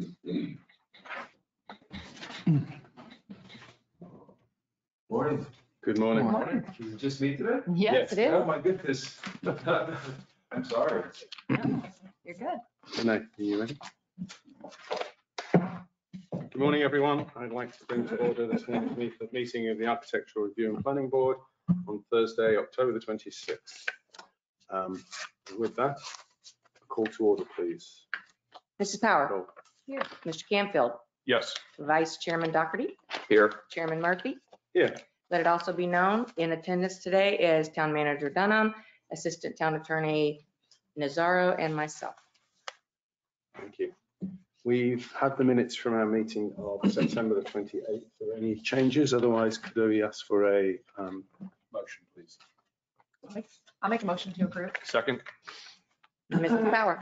Morning. Good morning. Good morning. Is it just me today? Yes, it is. Oh, my goodness. I'm sorry. No, you're good. Renee, are you ready? Good morning, everyone. I'd like to bring to order this morning's meeting of the Architectural Review and Planning Board on Thursday, October the 26th. With that, a call to order, please. Mrs. Power. Roll. Here. Mr. Canfield. Yes. Vice Chairman Doherty. Here. Chairman Murphy. Here. Let it also be known, in attendance today is Town Manager Dunham, Assistant Town Attorney Nazaro, and myself. Thank you. We've had the minutes from our meeting of September the 28th. Are there any changes? Otherwise, could we ask for a motion, please? I'll make a motion to approve. Second. Mrs. Power.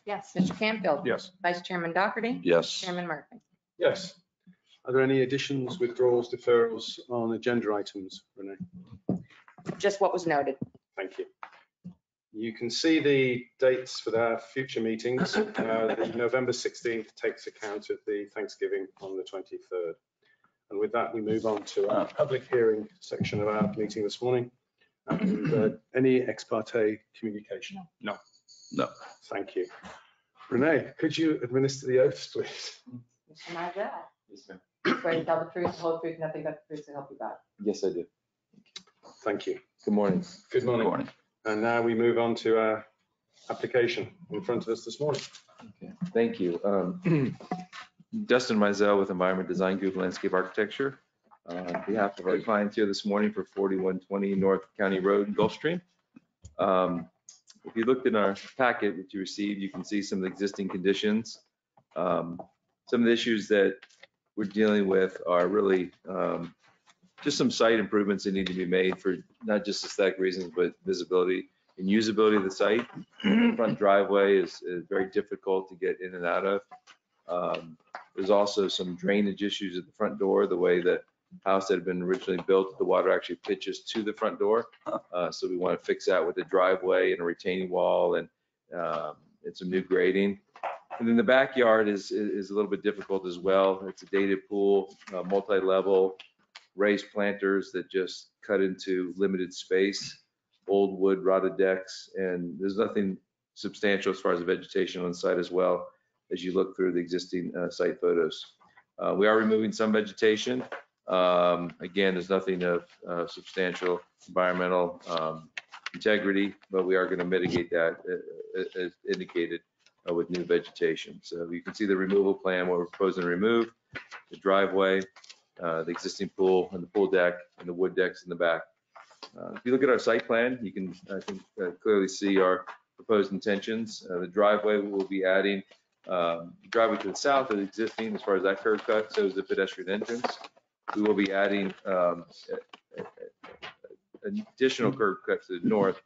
Yes. Mr. Canfield. Yes. Vice Chairman Doherty. Yes. Chairman Murphy. Yes. Are there any additions, withdrawals, deferrals on agenda items, Renee? Just what was noted. Thank you. You can see the dates for our future meetings. The November 16th takes account of the Thanksgiving on the 23rd. And with that, we move on to our public hearing section of our meeting this morning. And any ex parte communication? No. Thank you. Renee, could you administer the oaths, please? Mr. Mizell. Yes, ma'am. Swear to tell the truth, the whole truth, nothing but the truth to help you God. Yes, I do. Thank you. Good morning. Good morning. And now we move on to our application in front of us this morning. Okay. Thank you. Dustin Mizell with Environment Design Group Landscape Architecture. On behalf of our clients here this morning for 4120 North County Road, Gulfstream. If you looked in our packet that you received, you can see some of the existing conditions. Some of the issues that we're dealing with are really just some site improvements that need to be made for not just aesthetic reasons, but visibility and usability of the site. Front driveway is very difficult to get in and out of. There's also some drainage issues at the front door, the way the house that had been originally built, the water actually pitches to the front door. So we want to fix that with a driveway and a retaining wall and some new grading. And then the backyard is a little bit difficult as well. It's a dated pool, multi-level, raised planters that just cut into limited space, old wood rotted decks, and there's nothing substantial as far as the vegetation on the site as well as you look through the existing site photos. We are removing some vegetation. Again, there's nothing of substantial environmental integrity, but we are going to mitigate that as indicated with new vegetation. So you can see the removal plan, what we're proposing to remove, the driveway, the existing pool and the pool deck and the wood decks in the back. If you look at our site plan, you can clearly see our proposed intentions. The driveway will be adding driveway to the south is existing as far as that curb cut, so is the pedestrian entrance. We will be adding an additional curb cut to the north.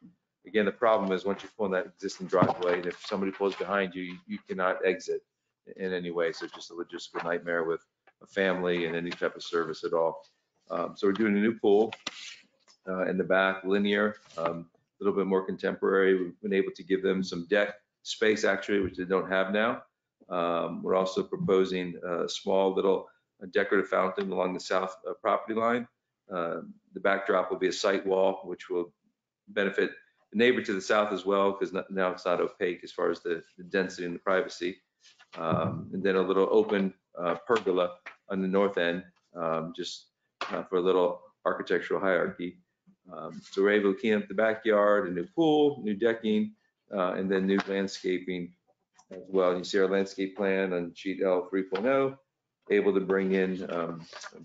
Again, the problem is once you pull in that existing driveway, and if somebody pulls behind you, you cannot exit in any way. So just a logistical nightmare with a family and any type of service at all. So we're doing a new pool in the back, linear, a little bit more contemporary. We've been able to give them some deck space actually, which they don't have now. We're also proposing a small little decorative fountain along the south property line. The backdrop will be a site wall, which will benefit the neighbor to the south as well, because now it's not opaque as far as the density and the privacy. And then a little open pergola on the north end, just for a little architectural hierarchy. So we're able to clean up the backyard, a new pool, new decking, and then new landscaping as well. You see our landscape plan on sheet L 3.0, able to bring in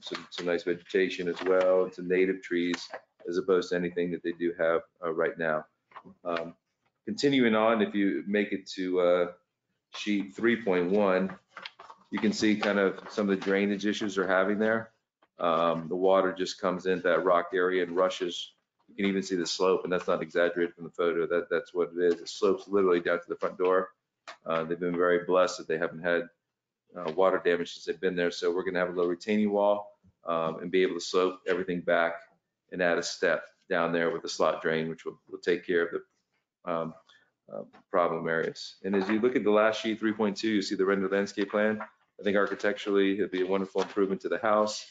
some nice vegetation as well, and some native trees, as opposed to anything that they do have right now. Continuing on, if you make it to sheet 3.1, you can see kind of some of the drainage issues they're having there. The water just comes into that rock area and rushes. You can even see the slope, and that's not exaggerated from the photo. That's what it is. It slopes literally down to the front door. They've been very blessed that they haven't had water damage since they've been there. So we're going to have a little retaining wall and be able to slope everything back and add a step down there with the slot drain, which will take care of problem areas. And as you look at the last sheet, 3.2, you see the rendered landscape plan. I think architecturally, it'd be a wonderful improvement to the house.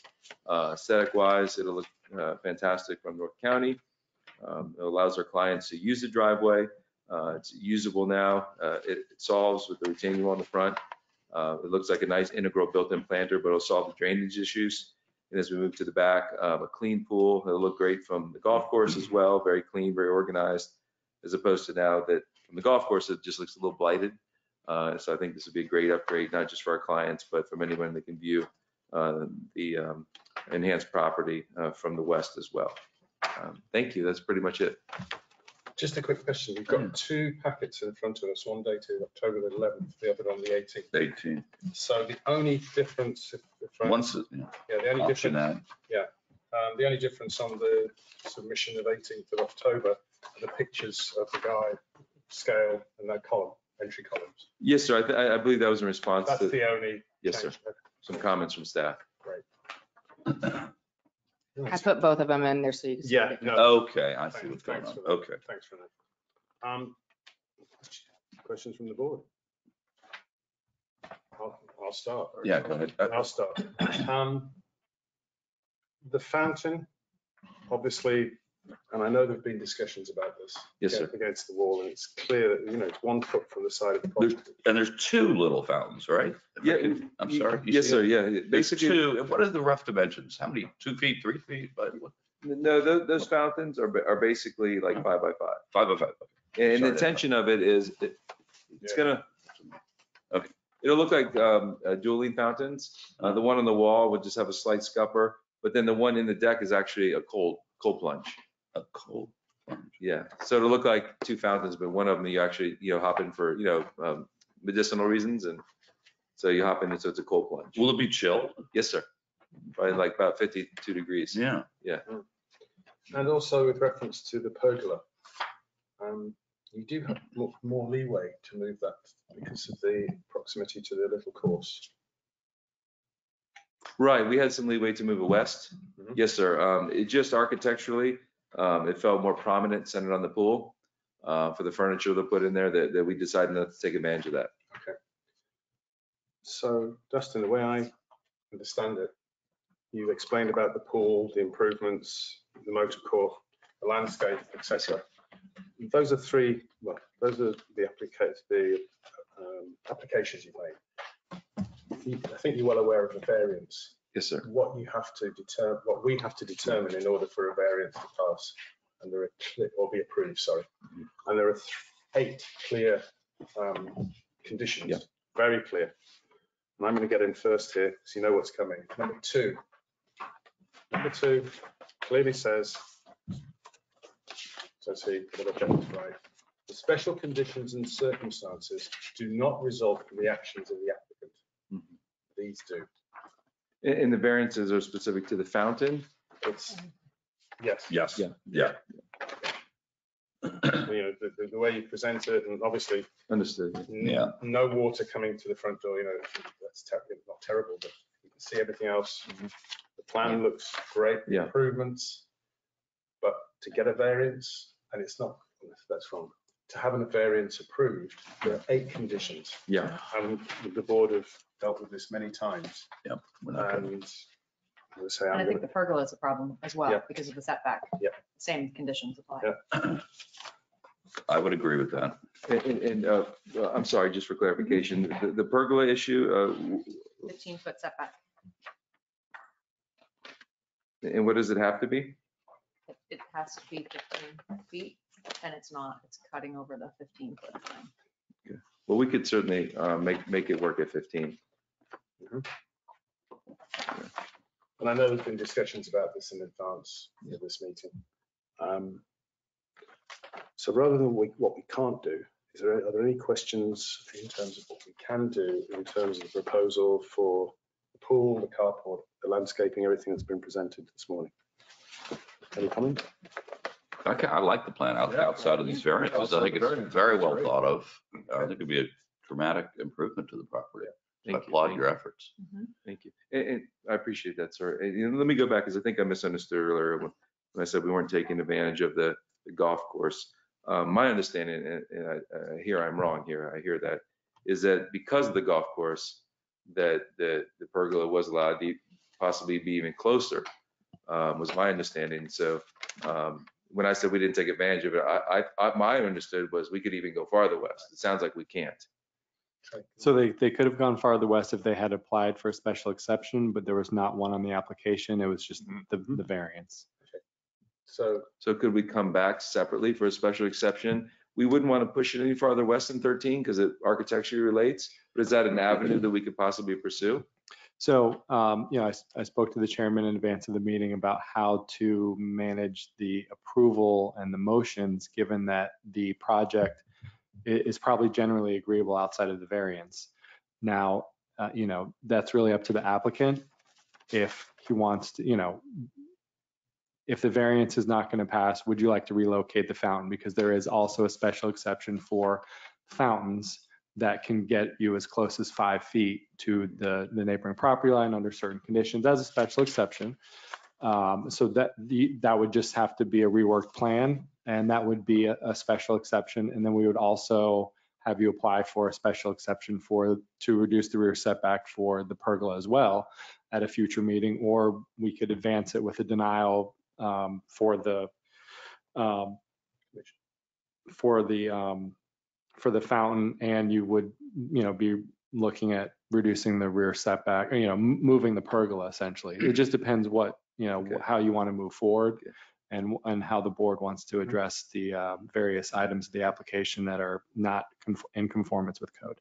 Aesthetic wise, it'll look fantastic from North County. It allows our clients to use the driveway. It's usable now. It solves with the retaining wall in the front. It looks like a nice integral built-in planter, but it'll solve the drainage issues. And as we move to the back, a clean pool. It'll look great from the golf course as well. Very clean, very organized, as opposed to now that from the golf course, it just looks a little blighted. So I think this would be a great upgrade, not just for our clients, but from anyone that can view the enhanced property from the west as well. Thank you. That's pretty much it. Just a quick question. We've got two packets in front of us, one dated October the 11th, the other on the 18th. 18. So the only difference, Once, the only option difference, that. the only difference on the submission of 18th of October are the pictures of the guide, scale, and that column, entry columns. Yes, sir. I believe that was in response That's to the only. yes, sir. change. Some comments from staff. I put both of them in there so you can see. Yeah, it. no. Okay, I see Thanks- what's going thanks on. for that. Okay. Thanks for that. Questions from the board? I'll start. Yeah, go ahead. I'll start. The fountain, obviously, and I know there've been discussions about this. Yes, sir. Against the wall, and it's clear that, it's 1 foot from the side of the property. And there's two little fountains, right? Yeah. I'm sorry. you Yes, see sir. it? Yeah. There's Basically, two. And what are the rough dimensions? How many? 2 feet, 3 feet? But what? no, those fountains are basically like 5 by 5. 5 by 5. Okay. And the Sorry, intention of it is it's gonna, Okay. it'll look like dueling fountains. The one on the wall would just have a slight scupper, but then the one in the deck is actually a cold plunge. A cold plunge. Yeah, so it'll look like 2 fountains, but one of them you actually, hop in for, medicinal reasons. And so you hop in and so it's a cold plunge. Will it be chilled? Yes, sir. Probably like about 52 degrees. Yeah. And also with reference to the pergola, you do have more leeway to move that because of the proximity to the little course. Right, we had some leeway to move it west. Mhm. Yes, sir. It just architecturally, it felt more prominent centered on the pool for the furniture to put in there that we decided not to take advantage of that. Okay. So Dustin, the way I understand it, you explained about the pool, the improvements, the motor court, the landscape, etc. Those are the applications you've made. I think you're well aware of the variance. Yes, sir. What we have to determine in order for a variance to pass, and or be approved, sorry. And there are 8 clear conditions. Yeah. Very clear. And I'm going to get in first here, so you know what's coming. Number two clearly says he, but I'll get this right. The special conditions and circumstances do not result from the actions of the applicant. Mhm. These do. And the variances are specific to the fountain. It's, yes. Yes. Yeah. Yeah. The way you present it, and obviously Understood. Yeah. no water coming to the front door, that's not terrible, but you can see everything else. The plan looks great, the Yeah. improvements, but to get a variance, and it's not, that's wrong. To have a variance approved, there are 8 conditions, Yeah. and the board have dealt with this many times. Yeah. We're not gonna- And I would say And I I'm think gonna, the pergola is a problem as well Yeah. because of the setback. Yeah. Same conditions apply. Yeah. I would agree with that. And I'm sorry, just for clarification, the pergola issue, 15-foot setback. and what does it have to be? It has to be 15 feet and it's not, it's cutting over the 15-foot line. Well, we could certainly make it work at 15. and I know there's been discussions about this in advance of this meeting. So rather than what we can't do, are there any questions in terms of what we can do in terms of the proposal for the pool, the carport, the landscaping, everything that's been presented this morning? Any comment? I like the plan outside of these variances. I think it's very well thought of. I think it'd be a dramatic improvement to the property. I Thank you. applaud your efforts. Thank you. And I appreciate that, sir. And let me go back, because I think I misunderstood earlier when I said we weren't taking advantage of the golf course. My understanding, and I hear I'm wrong here, I hear that, is that because of the golf course, that the pergola was allowed to possibly be even closer, was my understanding. So when I said we didn't take advantage of it, my understood was we could even go farther west. It sounds like we can't. So they could have gone farther west if they had applied for a special exception, but there was not one on the application. It was just the variance. So Could we come back separately for a special exception? We wouldn't want to push it any farther west than 13 because it architecturally relates, but is that an avenue that we could possibly pursue? So, I spoke to the chairman in advance of the meeting about how to manage the approval and the motions, given that the project is probably generally agreeable outside of the variance. Now, that's really up to the applicant. If he wants to, if the variance is not going to pass, would you like to relocate the fountain? Because there is also a special exception for fountains that can get you as close as 5 feet to the neighboring property line under certain conditions as a special exception. So that would just have to be a reworked plan, and that would be a special exception. And then we would also have you apply for a special exception to reduce the rear setback for the pergola as well at a future meeting, or we could advance it with a denial for the fountain, and you would be looking at reducing the rear setback, moving the pergola essentially. It just depends what how you want to move forward, and how the board wants to address the various items of the application that are not in conformance with code.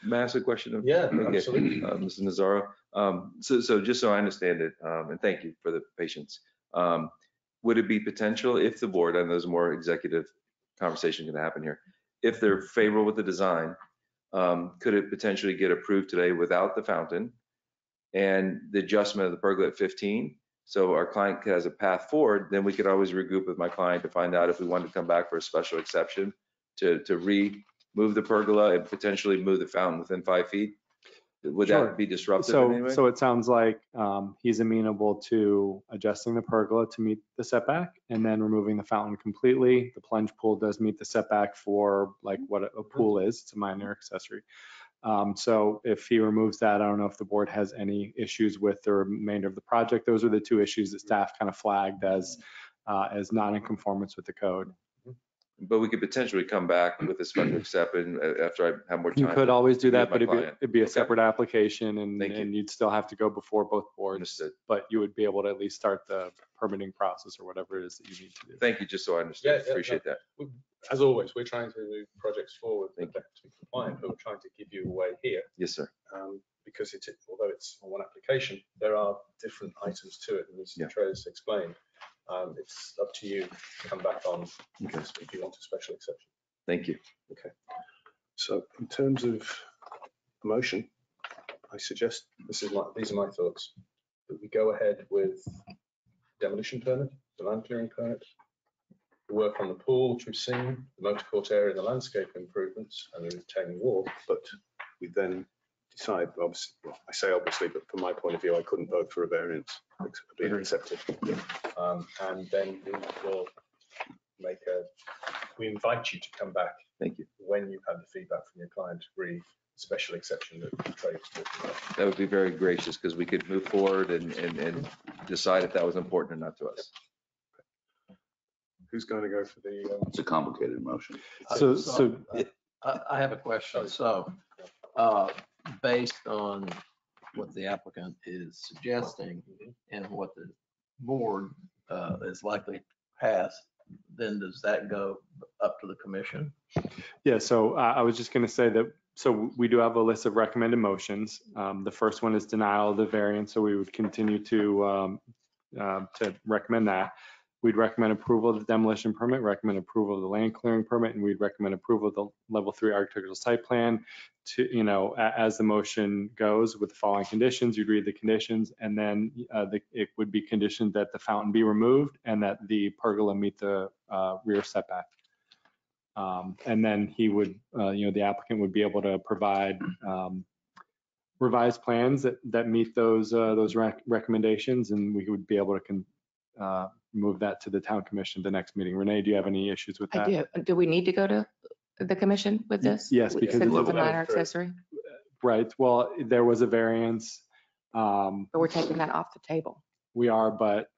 May I ask a question? Yeah, Okay. absolutely. Mr. Nazaro, so just so I understand it, and thank you for the patience, would it be potential if the board, and there's more executive conversation going to happen here, if they're favorable with the design, could it potentially get approved today without the fountain and the adjustment of the pergola at 15? So our client has a path forward, then we could always regroup with my client to find out if we wanted to come back for a special exception to remove the pergola and potentially move the fountain within 5 feet. Would Sure. that be disruptive in any way? So it sounds like he's amenable to adjusting the pergola to meet the setback and then removing the fountain completely. The plunge pool does meet the setback for like what a pool is. It's a minor accessory. So if he removes that, I don't know if the board has any issues with the remainder of the project. Those are the two issues that staff kind of flagged as not in conformance with the code. But we could potentially come back with a special exception after I have more time. You could always do that, with my but client. it'd be a Okay. separate application, Thank you. and you'd still have to go before both boards. Understood. But you would be able to at least start the permitting process or whatever it is that you need to do. Thank you, just so I understand. Yeah, Appreciate that. as always, we're trying to move projects forward Thank to be compliant, but we're trying to give you a way here. Yes, sir. Because although it's on one application, there are different items to it, and as Yeah. Trey's explained, it's up to you to come back on Okay. if you want a special exception. Thank you. Okay. So in terms of motion, I suggest these are my thoughts, that we go ahead with demolition permit, the land clearing permit, work on the pool, which we've seen, the motor court area, the landscape improvements, and the retaining wall, but we then decide, obviously, well, I say obviously, but from my point of view, I couldn't vote for a variance being accepted. And then we will we invite you to come back. Thank you. When you've had the feedback from your client to agree special exception that Trey was talking about. That would be very gracious because we could move forward and decide if that was important or not to us. Who's going to go for the? It's a complicated motion. So I have a question. So, based on what the applicant is suggesting and what the board is likely to pass, then does that go up to the commission? yeah, so I was just going to say that, so we do have a list of recommended motions. The first one is denial of the variance, so we would continue to recommend that. We'd recommend approval of the demolition permit, recommend approval of the land clearing permit, and we'd recommend approval of the level 3 architectural site plan to, as the motion goes with the following conditions. You'd read the conditions, and then it would be conditioned that the fountain be removed and that the pergola meet the rear setback. And then he would, the applicant would be able to provide revised plans that meet those recommendations, and we would be able to move that to the town commission at the next meeting. Renee, do you have any issues with that? I do. Do we need to go to the commission with this? Yes, because Since it's it's a level minor three. accessory, Right, well, there was a variance. but we're taking that off the table. We are, but,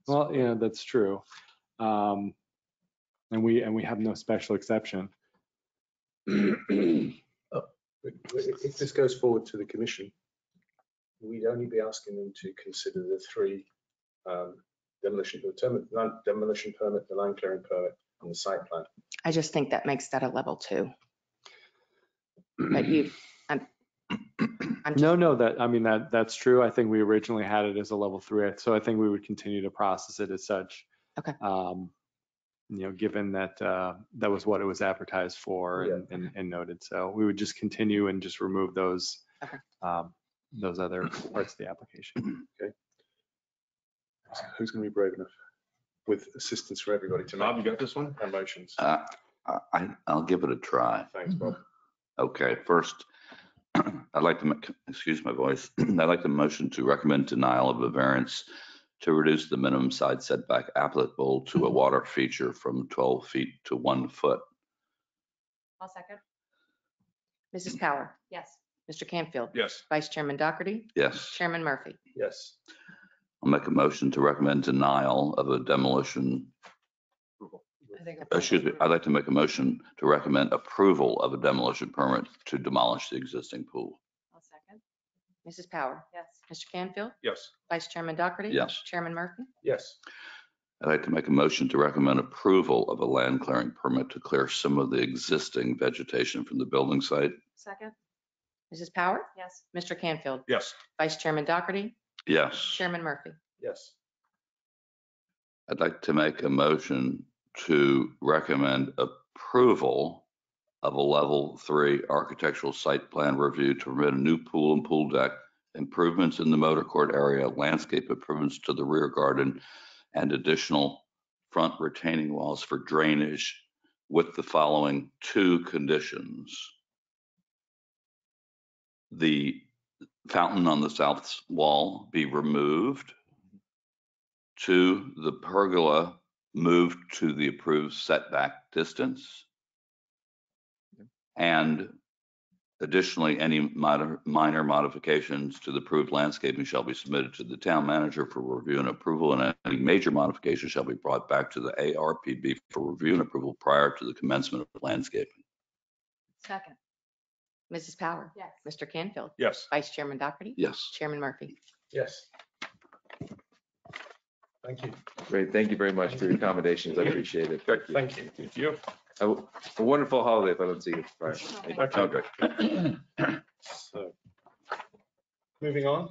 well, yeah, that's true. And we have no special exception. If this goes forward to the commission, we'd only be asking them to consider the three demolition permit, the land clearing permit, and the site plan. I just think that makes that a level 2. But No, that's true. I think we originally had it as a level 3, so I think we would continue to process it as such. Okay. Given that that was what it was advertised for and noted. So we would just continue and just remove those other parts of the application. Okay. Who's going to be brave enough with assistance from everybody to Bob, you make got this one? motions? I'll give it a try. Thanks, Bob. Okay, first, I'd like to make, excuse my voice, I'd like to motion to recommend denial of a variance to reduce the minimum side setback applicable to a water feature from 12 feet to 1 foot. I'll second. Mrs. Power, Yes. Mr. Canfield, Yes. Vice Chairman Doherty, Yes. Chairman Murphy. Yes. I'll make a motion to recommend denial of a demolition. I think Excuse me, I'd like to make a motion to recommend approval of a demolition permit to demolish the existing pool. I'll second. Mrs. Power, Yes. Mr. Canfield, Yes. Vice Chairman Doherty. Yes. Chairman Murphy. Yes. I'd like to make a motion to recommend approval of a land clearing permit to clear some of the existing vegetation from the building site. Second. Mrs. Power, Yes. Mr. Canfield, Yes. Vice Chairman Doherty, Yes. Chairman Murphy. Yes. I'd like to make a motion to recommend approval of a level 3 architectural site plan review to permit a new pool and pool deck, improvements in the motor court area, landscape improvements to the rear garden, and additional front retaining walls for drainage with the following 2 conditions. The fountain on the south wall be removed. 2, the pergola moved to the approved setback distance. And additionally, any minor modifications to the approved landscaping shall be submitted to the town manager for review and approval, and any major modifications shall be brought back to the ARPB for review and approval prior to the commencement of landscaping. Second. Mrs. Power, Yes. Mr. Canfield, Yes. Vice Chairman Doherty, Yes. Chairman Murphy. Yes. Thank you. Great, thank you very much for your accommodations. I appreciate it. Thank you. Thank you. Have a wonderful holiday if I don't see you prior. Thank you. Okay. So, moving on,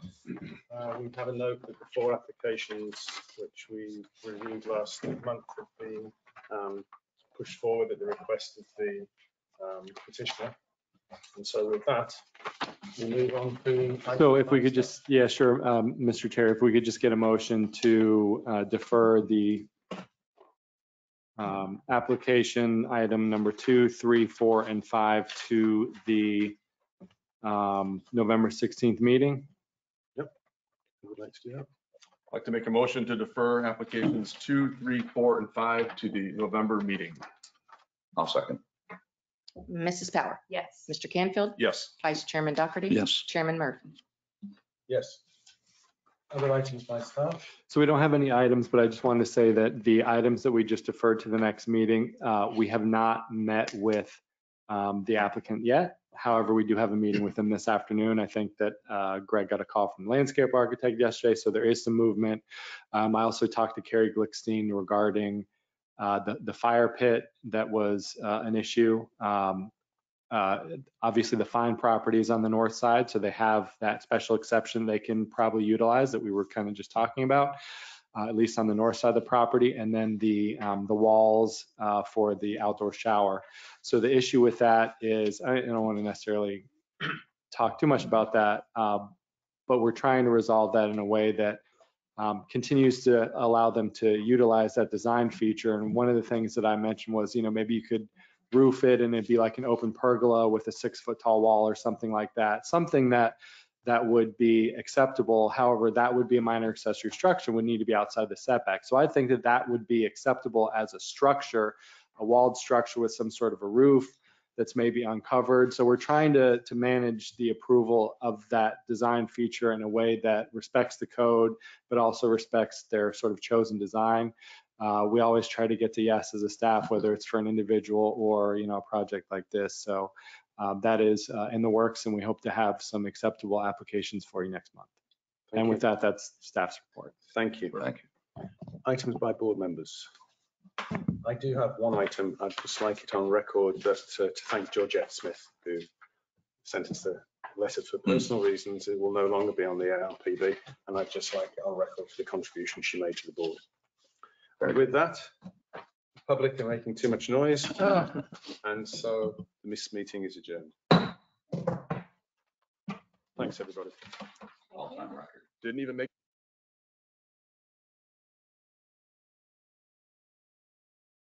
we have a note that the 4 applications which we reviewed last month have been pushed forward at the request of the petitioner. And so with that, we move on to. So if we could just, yeah, sure, Mr. Chair, if we could just get a motion to defer the application item number 2, 3, 4, and 5 to the November 16th meeting. Who would like to do that? I'd like to make a motion to defer applications 2, 3, 4, and 5 to the November meeting. I'll second. Mrs. Power, Yes. Mr. Canfield, Yes. Vice Chairman Doherty. Yes. Chairman Murphy. Yes. Other items by staff? So we don't have any items, but I just wanted to say that the items that we just deferred to the next meeting, we have not met with the applicant yet. However, we do have a meeting with them this afternoon. I think that Greg got a call from the landscape architect yesterday, so there is some movement. I also talked to Carrie Glickstein regarding the fire pit that was an issue. Obviously, the fine property is on the north side, so they have that special exception they can probably utilize that we were kind of just talking about, at least on the north side of the property, and then the walls for the outdoor shower. So the issue with that is, I don't want to necessarily talk too much about that, but we're trying to resolve that in a way that continues to allow them to utilize that design feature. And one of the things that I mentioned was, maybe you could roof it and it'd be like an open pergola with a 6-foot tall wall or something like that. Something that that would be acceptable. However, that would be a minor accessory structure, would need to be outside the setback. So I think that that would be acceptable as a structure, a walled structure with some sort of a roof that's maybe uncovered. So we're trying to manage the approval of that design feature in a way that respects the code, but also respects their sort of chosen design. We always try to get to yes as a staff, whether it's for an individual or, you know, a project like this. So that is in the works, and we hope to have some acceptable applications for you next month. And with that, that's staff's report. Thank you. Thank you. Items by board members. I do have one item. I'd just like it on record that to thank Georgette Smith, who sent us the letter for personal reasons. It will no longer be on the ARPB, and I'd just like it on record for the contribution she made to the board. And with that, the public are making too much noise, and so this meeting is adjourned. Thanks, everybody. Didn't even make